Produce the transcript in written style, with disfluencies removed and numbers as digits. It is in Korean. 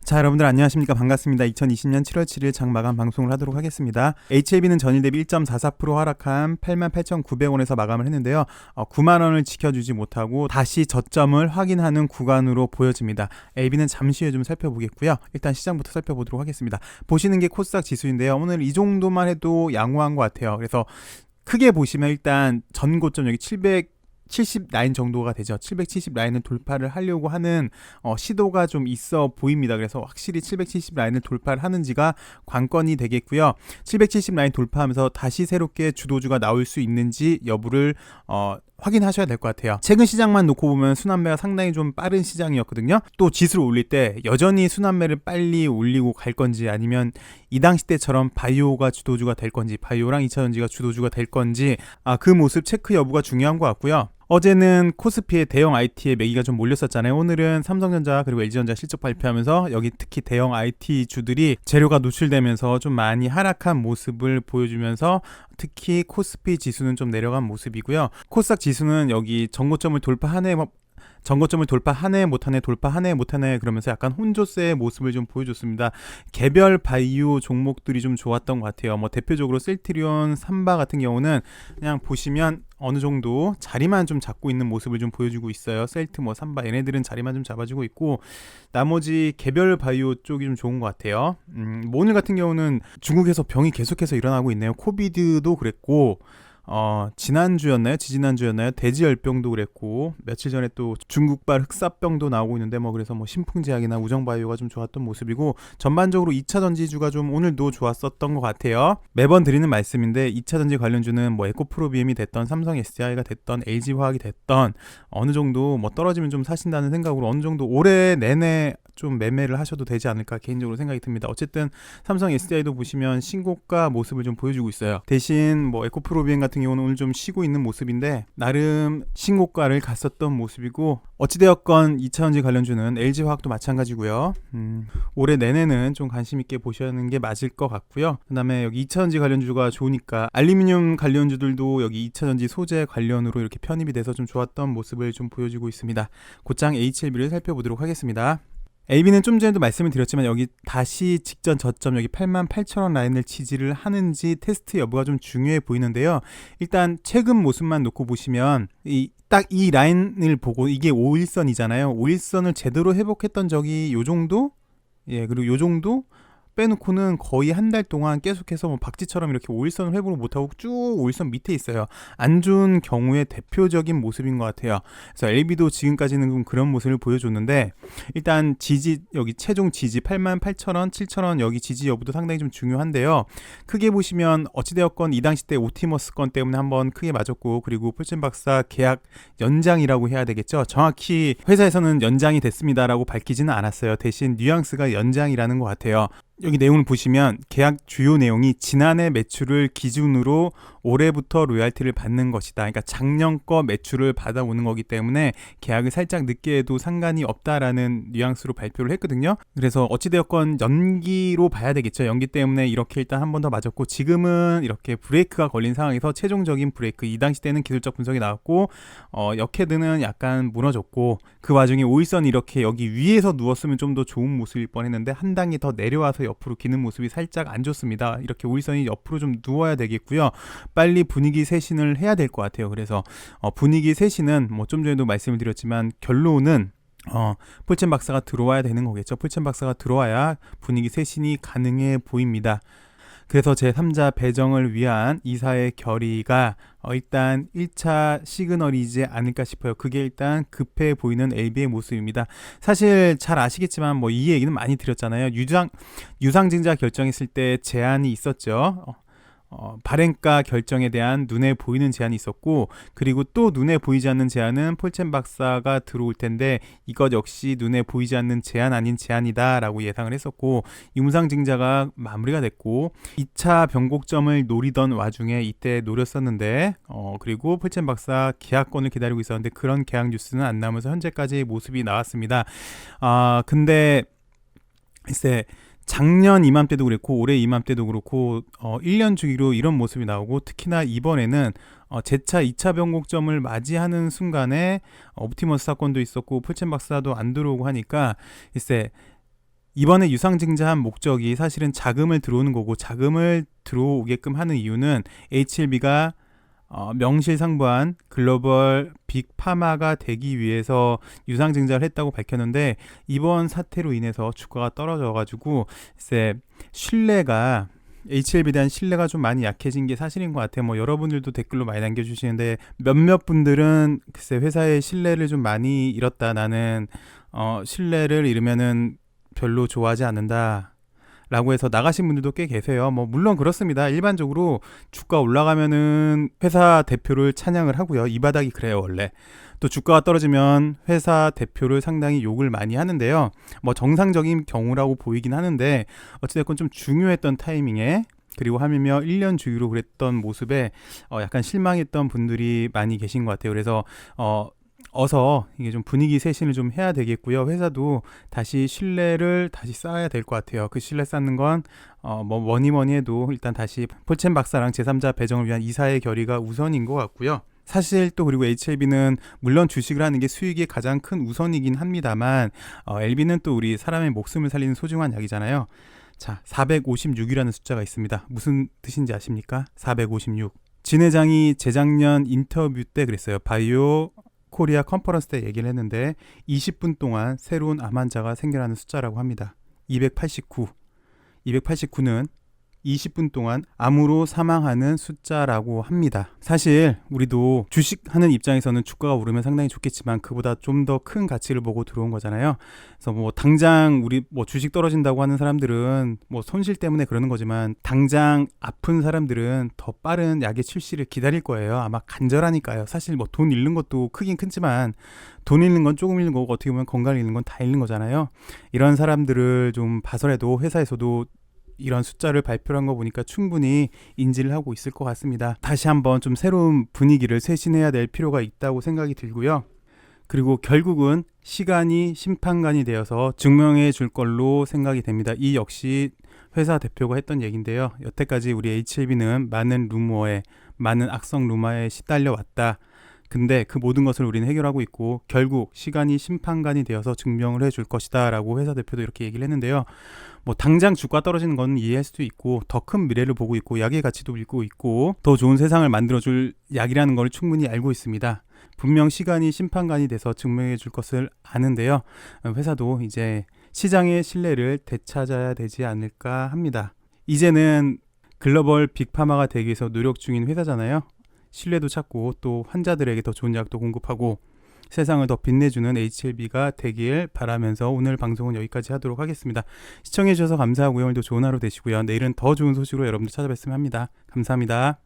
자, 여러분들 안녕하십니까? 반갑습니다. 2020년 7월 7일 장마감 방송을 하도록 하겠습니다. HLB는 전일 대비 1.44% 하락한 88,900원에서 마감을 했는데요. 9만 원을 지켜주지 못하고 다시 저점을 확인하는 구간으로 보여집니다. AB는 잠시 후에 좀 살펴보겠고요. 일단 시장부터 살펴보도록 하겠습니다. 보시는 게 코스닥 지수인데요. 오늘 이 정도만 해도 양호한 것 같아요. 그래서 크게 보시면 일단 전 고점 여기 770 라인 정도가 되죠. 770 라인을 돌파를 하려고 하는 시도가 좀 있어 보입니다. 그래서 확실히 770 라인을 돌파를 하는지가 관건이 되겠고요. 770 라인 돌파하면서 다시 새롭게 주도주가 나올 수 있는지 여부를 확인하셔야 될 것 같아요. 최근 시장만 놓고 보면 순환매가 상당히 좀 빠른 시장이었거든요. 또 지수를 올릴 때 여전히 순환매를 빨리 올리고 갈 건지, 아니면 이 당시 때처럼 바이오가 주도주가 될 건지, 바이오랑 2차전지가 주도주가 될 건지, 그 모습 체크 여부가 중요한 것 같고요. 어제는 코스피의 대형 IT에 매기가 좀 몰렸었잖아요. 오늘은 삼성전자 그리고 LG전자 실적 발표하면서 여기 특히 대형 IT 주들이 재료가 노출되면서 좀 많이 하락한 모습을 보여주면서 특히 코스피 지수는 좀 내려간 모습이고요. 코스닥 지수는 여기 전고점을 돌파하네 못하네 그러면서 약간 혼조세의 모습을 좀 보여줬습니다. 개별 바이오 종목들이 좀 좋았던 것 같아요. 대표적으로 셀트리온, 삼바 같은 경우는 그냥 보시면 어느 정도 자리만 좀 잡고 있는 모습을 좀 보여주고 있어요. 셀트, 삼바 얘네들은 자리만 좀 잡아주고 있고, 나머지 개별 바이오 쪽이 좀 좋은 것 같아요. 오늘 같은 경우는 중국에서 병이 계속해서 일어나고 있네요. 코비드도 그랬고, 지난주였나요? 지지난주였나요? 돼지열병도 그랬고, 며칠 전에 또 중국발 흑사병도 나오고 있는데, 그래서 신풍제약이나 우정바이오가 좀 좋았던 모습이고, 전반적으로 2차 전지주가 좀 오늘도 좋았었던 것 같아요. 매번 드리는 말씀인데, 2차 전지 관련주는 에코프로비엠이 됐던, 삼성 SDI가 됐던, LG화학이 됐던, 어느 정도 떨어지면 좀 사신다는 생각으로 어느 정도 올해 내내 좀 매매를 하셔도 되지 않을까 개인적으로 생각이 듭니다. 어쨌든 삼성 SDI도 보시면 신고가 모습을 좀 보여주고 있어요. 대신 에코프로비엠 같은 경우는 오늘 좀 쉬고 있는 모습인데, 나름 신고가를 갔었던 모습이고, 어찌되었건 2차전지 관련주는 LG화학도 마찬가지고요. 올해 내내는 좀 관심 있게 보시는 게 맞을 것 같고요. 그 다음에 여기 2차전지 관련주가 좋으니까 알루미늄 관련주들도 여기 2차전지 소재 관련으로 이렇게 편입이 돼서 좀 좋았던 모습을 좀 보여주고 있습니다. 곧장 HLB를 살펴보도록 하겠습니다. AB는 좀 전에도 말씀을 드렸지만 여기 다시 직전 저점 여기 88,000원 라인을 지지를 하는지 테스트 여부가 좀 중요해 보이는데요. 일단 최근 모습만 놓고 보시면 딱 이 라인을 보고, 이게 5일선이잖아요. 5일선을 제대로 회복했던 적이 요 정도? 그리고 요 정도? 빼놓고는 거의 한 달 동안 계속해서 박쥐처럼 이렇게 5일선을 회복을 못하고 쭉 5일선 밑에 있어요. 안 좋은 경우의 대표적인 모습인 것 같아요. 그래서 LB도 지금까지는 좀 그런 모습을 보여줬는데, 일단 지지, 여기 최종 지지 88,000원, 7,000원 여기 지지 여부도 상당히 좀 중요한데요. 크게 보시면 어찌되었건 이 당시 때 오티머스 건 때문에 한번 크게 맞았고, 그리고 풀첸박사 계약 연장이라고 해야 되겠죠. 정확히 회사에서는 연장이 됐습니다라고 밝히지는 않았어요. 대신 뉘앙스가 연장이라는 것 같아요. 여기 내용을 보시면 계약 주요 내용이 지난해 매출을 기준으로 올해부터 로얄티를 받는 것이다. 그러니까 작년 거 매출을 받아오는 거기 때문에 계약을 살짝 늦게 해도 상관이 없다라는 뉘앙스로 발표를 했거든요. 그래서 어찌되었건 연기로 봐야 되겠죠. 연기 때문에 이렇게 일단 한 번 더 맞았고, 지금은 이렇게 브레이크가 걸린 상황에서 최종적인 브레이크, 이 당시 때는 기술적 분석이 나왔고, 역헤드는 약간 무너졌고, 그 와중에 5일선 이렇게 여기 위에서 누웠으면 좀 더 좋은 모습일 뻔했는데 한 단계 더 내려와서 옆으로 기는 모습이 살짝 안 좋습니다. 이렇게 5일선이 옆으로 좀 누워야 되겠고요. 빨리 분위기 쇄신을 해야 될 것 같아요. 그래서 분위기 쇄신은 좀 전에도 말씀을 드렸지만 결론은 폴첸 박사가 들어와야 되는 거겠죠. 폴첸 박사가 들어와야 분위기 쇄신이 가능해 보입니다. 그래서 제3자 배정을 위한 이사의 결의가 일단 1차 시그널이지 않을까 싶어요. 그게 일단 급해 보이는 LB의 모습입니다. 사실 잘 아시겠지만 이 얘기는 많이 드렸잖아요. 유상증자 결정했을 때 제한이 있었죠. 발행가 결정에 대한 눈에 보이는 제한이 있었고, 그리고 또 눈에 보이지 않는 제한은 폴첸 박사가 들어올 텐데, 이것 역시 눈에 보이지 않는 제한 아닌 제한이다 라고 예상을 했었고, 유상증자가 마무리가 됐고 2차 변곡점을 노리던 와중에 이때 노렸었는데, 그리고 폴첸 박사 계약권을 기다리고 있었는데 그런 계약 뉴스는 안 나오면서 현재까지의 모습이 나왔습니다. 근데 글쎄, 작년 이맘때도 그랬고 올해 이맘때도 그렇고 1년 주기로 이런 모습이 나오고, 특히나 이번에는 제차 2차 변곡점을 맞이하는 순간에 옵티머스 사건도 있었고 폴첸 박사도 안 들어오고 하니까, 글쎄 이번에 유상증자한 목적이 사실은 자금을 들어오는 거고, 자금을 들어오게끔 하는 이유는 HLB가 명실상부한 글로벌 빅파마가 되기 위해서 유상증자를 했다고 밝혔는데, 이번 사태로 인해서 주가가 떨어져가지고 글쎄 신뢰가 HLB에 대한 신뢰가 좀 많이 약해진 게 사실인 것 같아요. 뭐 여러분들도 댓글로 많이 남겨주시는데, 몇몇 분들은 글쎄 회사의 신뢰를 좀 많이 잃었다, 나는 신뢰를 잃으면은 별로 좋아하지 않는다 라고 해서 나가신 분들도 꽤 계세요. 뭐 물론 그렇습니다. 일반적으로 주가 올라가면은 회사 대표를 찬양을 하고요. 이 바닥이 그래요, 원래. 또 주가가 떨어지면 회사 대표를 상당히 욕을 많이 하는데요. 뭐 정상적인 경우라고 보이긴 하는데, 어찌됐건 좀 중요했던 타이밍에, 그리고 하물며 1년 주기로 그랬던 모습에 약간 실망했던 분들이 많이 계신 것 같아요. 그래서 어서 이게 좀 분위기 쇄신을 좀 해야 되겠고요. 회사도 다시 신뢰를 다시 쌓아야 될 것 같아요. 그 신뢰 쌓는 건 뭐 뭐니 해도 일단 다시 폴첸 박사랑 제3자 배정을 위한 이사의 결의가 우선인 것 같고요. 사실 또 그리고 HLB는 물론 주식을 하는 게 수익이 가장 큰 우선이긴 합니다만, LB는 또 우리 사람의 목숨을 살리는 소중한 약이잖아요. 자, 456이라는 숫자가 있습니다. 무슨 뜻인지 아십니까? 456. 진 회장이 재작년 인터뷰 때 그랬어요. 바이오 코리아 컨퍼런스 때 얘기를 했는데, 20분 동안 새로운 암 환자가 생겨나는 숫자라고 합니다. 289. 289는 20분 동안 암으로 사망하는 숫자라고 합니다. 사실 우리도 주식하는 입장에서는 주가가 오르면 상당히 좋겠지만, 그보다 좀 더 큰 가치를 보고 들어온 거잖아요. 그래서 뭐 당장 우리 뭐 주식 떨어진다고 하는 사람들은 뭐 손실 때문에 그러는 거지만, 당장 아픈 사람들은 더 빠른 약의 출시를 기다릴 거예요. 아마 간절하니까요. 사실 뭐 돈 잃는 것도 크긴 크지만, 돈 잃는 건 조금 잃는 거고, 어떻게 보면 건강 잃는 건 다 잃는 거잖아요. 이런 사람들을 좀 봐서라도 회사에서도 이런 숫자를 발표한 거 보니까 충분히 인지를 하고 있을 것 같습니다. 다시 한번 좀 새로운 분위기를 쇄신해야 될 필요가 있다고 생각이 들고요. 그리고 결국은 시간이 심판관이 되어서 증명해 줄 걸로 생각이 됩니다. 이 역시 회사 대표가 했던 얘기인데요. 여태까지 우리 HLB는 많은 루머에, 많은 악성 루머에 시달려 왔다. 근데 그 모든 것을 우리는 해결하고 있고, 결국 시간이 심판관이 되어서 증명을 해줄 것이다 라고 회사 대표도 이렇게 얘기를 했는데요. 뭐 당장 주가 떨어지는 건 이해할 수도 있고, 더 큰 미래를 보고 있고, 약의 가치도 읽고 있고, 더 좋은 세상을 만들어줄 약이라는 걸 충분히 알고 있습니다. 분명 시간이 심판관이 돼서 증명해 줄 것을 아는데요. 회사도 이제 시장의 신뢰를 되찾아야 되지 않을까 합니다. 이제는 글로벌 빅파마가 되기 위해서 노력 중인 회사잖아요. 신뢰도 찾고 또 환자들에게 더 좋은 약도 공급하고 세상을 더 빛내주는 HLB가 되길 바라면서 오늘 방송은 여기까지 하도록 하겠습니다. 시청해주셔서 감사하고요. 오늘도 좋은 하루 되시고요. 내일은 더 좋은 소식으로 여러분들 찾아뵙으면 합니다. 감사합니다.